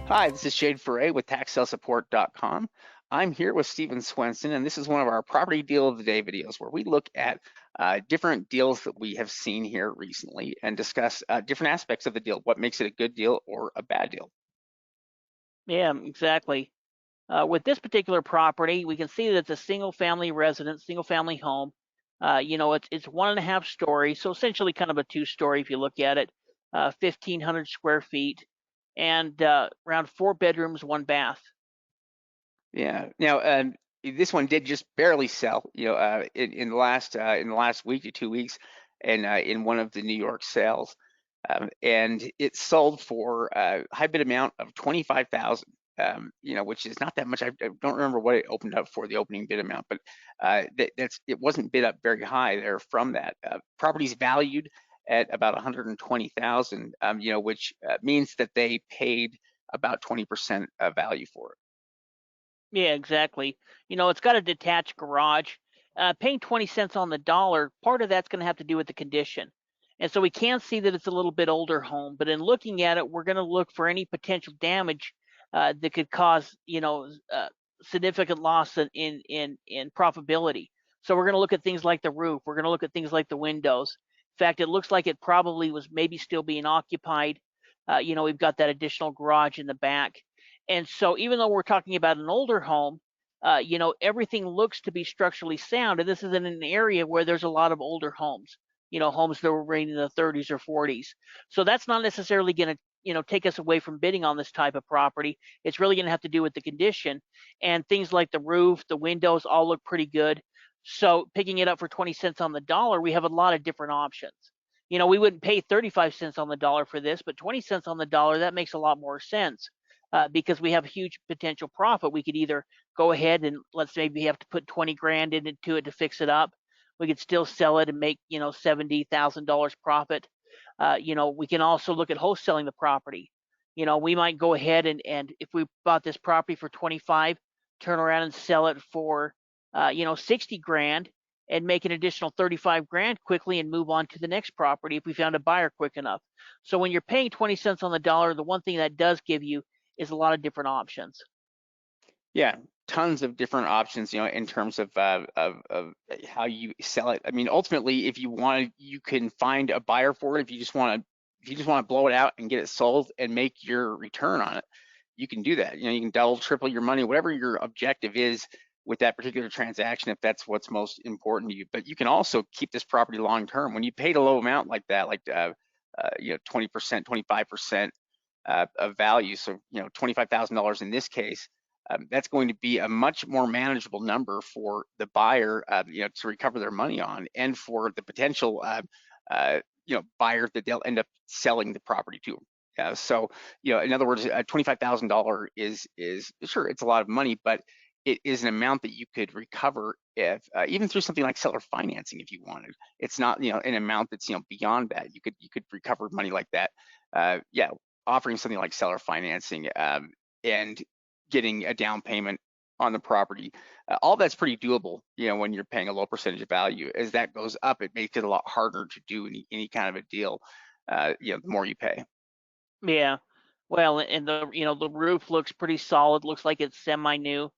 Hi, this is Ferre with TaxSaleSupport.com. I'm here with Stephen Swenson, and this is one of our Property Deal of the Day videos where we look at different deals that we have seen here recently and discuss different aspects of the deal, what makes it a good deal or a bad deal. Yeah, exactly. With this particular property, we can see that it's a single-family residence, single-family home. It's 1.5 stories, so essentially kind of a two-story if you look at it. 1,500 square feet, and around 4 bedrooms, 1 bath. Yeah. Now, this one did just barely sell, in the last week to 2 weeks, and in one of the New York sales, and it sold for a high bid amount of 25,000. Which is not that much. I don't remember what it opened up for the opening bid amount, but it wasn't bid up very high there from that. Property's valued at about 120,000, which means that they paid about 20% of value for it. Yeah, exactly. It's got a detached garage. Paying 20 cents on the dollar, part of that's going to have to do with the condition. And so we can see that it's a little bit older home, but in looking at it, we're going to look for any potential damage that could cause, significant loss in profitability. So we're going to look at things like the roof. We're going to look at things like the windows. In fact, it looks like it probably was maybe still being occupied. We've got that additional garage in the back. And so even though we're talking about an older home, everything looks to be structurally sound. And this is in an area where there's a lot of older homes, homes that were raised in the 30s or 40s. So that's not necessarily going to, take us away from bidding on this type of property. It's really going to have to do with the condition, and things like the roof, the windows all look pretty good. So picking it up for 20 cents on the dollar, we have a lot of different options. We wouldn't pay 35 cents on the dollar for this, but 20 cents on the dollar, that makes a lot more sense because we have huge potential profit. We could either go ahead and let's say we have to put 20 grand into it to fix it up. We could still sell it and make, $70,000 profit. We can also look at wholesaling the property. We might go ahead and if we bought this property for 25, turn around and sell it for, 60 grand and make an additional 35 grand quickly and move on to the next property if we found a buyer quick enough. So when you're paying 20 cents on the dollar, the one thing that does give you is a lot of different options. Yeah, tons of different options, in terms of how you sell it. I mean, ultimately, if you want, you can find a buyer for it. If you just want to blow it out and get it sold and make your return on it, you can do that. You can double, triple your money, whatever your objective is with that particular transaction, if that's what's most important to you. But you can also keep this property long term. When you paid a low amount like that, like 20%, 25% of value, so $25,000 in this case, that's going to be a much more manageable number for the buyer, to recover their money on, and for the potential, buyer that they'll end up selling the property to. So, in other words, $25,000 is sure, it's a lot of money, but it is an amount that you could recover if even through something like seller financing if you wanted. It's not an amount that's beyond that. You could recover money like that. Yeah, offering something like seller financing, and getting a down payment on the property. All that's pretty doable, when you're paying a low percentage of value. As that goes up, it makes it a lot harder to do any kind of a deal, the more you pay. Yeah. Well, and the roof looks pretty solid. Looks like it's semi-new.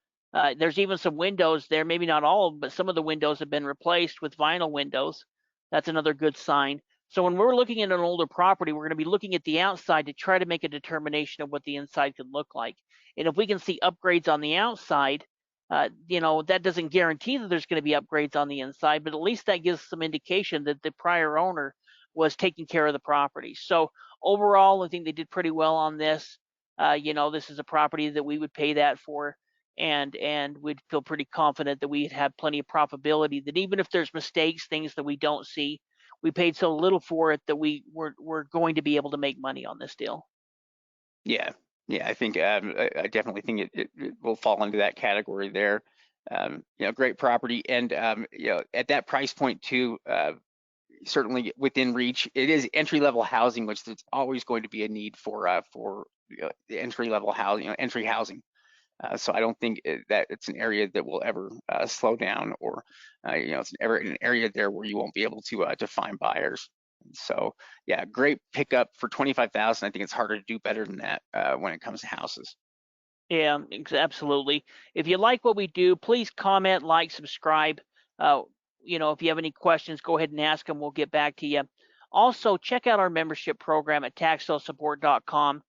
There's even some windows there. Maybe not all of them, but some of the windows have been replaced with vinyl windows. That's another good sign. So when we're looking at an older property, we're going to be looking at the outside to try to make a determination of what the inside could look like. And if we can see upgrades on the outside, that doesn't guarantee that there's going to be upgrades on the inside, but at least that gives some indication that the prior owner was taking care of the property. So overall, I think they did pretty well on this. This is a property that we would pay that for, and we'd feel pretty confident that we'd have plenty of profitability. That even if there's mistakes, things that we don't see, we paid so little for it that we're going to be able to make money on this deal. Yeah, yeah, I think I definitely think it will fall into that category there. Great property, and at that price point too. Certainly within reach. It is entry level housing, which there's always going to be a need for the entry level housing, entry housing. So I don't think that it's an area that will ever slow down, or it's ever an area there where you won't be able to find buyers. So yeah, great pickup for 25,000. I think it's harder to do better than that when it comes to houses. Yeah, absolutely. If you like what we do, please comment, like, subscribe. Uh, if you have any questions, go ahead and ask them. We'll get back to you. Also, check out our membership program at taxsalesupport.com.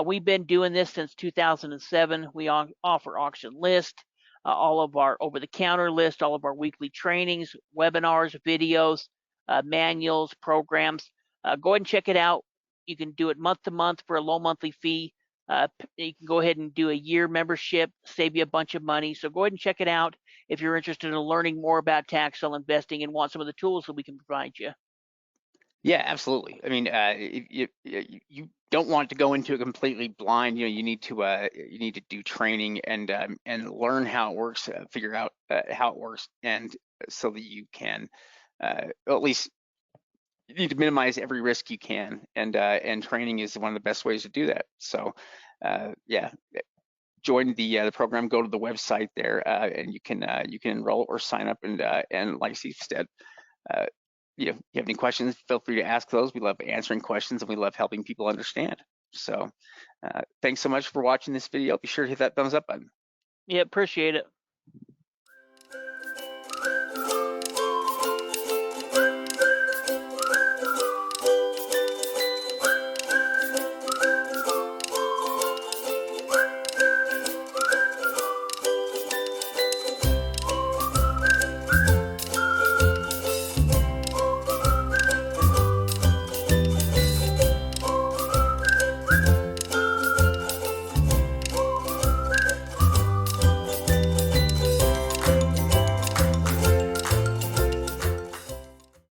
We've been doing this since 2007. We offer auction list, all of our over-the-counter list, all of our weekly trainings, webinars, videos, manuals, programs. Go ahead and check it out. You can do it month to month for a low monthly fee. You can go ahead and do a year membership, save you a bunch of money. So go ahead and check it out if you're interested in learning more about tax sale investing and want some of the tools that we can provide you. Yeah, absolutely. I mean, you don't want to go into it completely blind. You need to do training and learn how it works, figure out how it works, and so that you can at least you need to minimize every risk you can, and training is one of the best ways to do that. So, yeah, join the program. Go to the website there, and you can enroll or sign up. And like Steve said, if you have any questions, feel free to ask those. We love answering questions, and we love helping people understand. So, thanks so much for watching this video. Be sure to hit that thumbs up button. Yeah, appreciate it.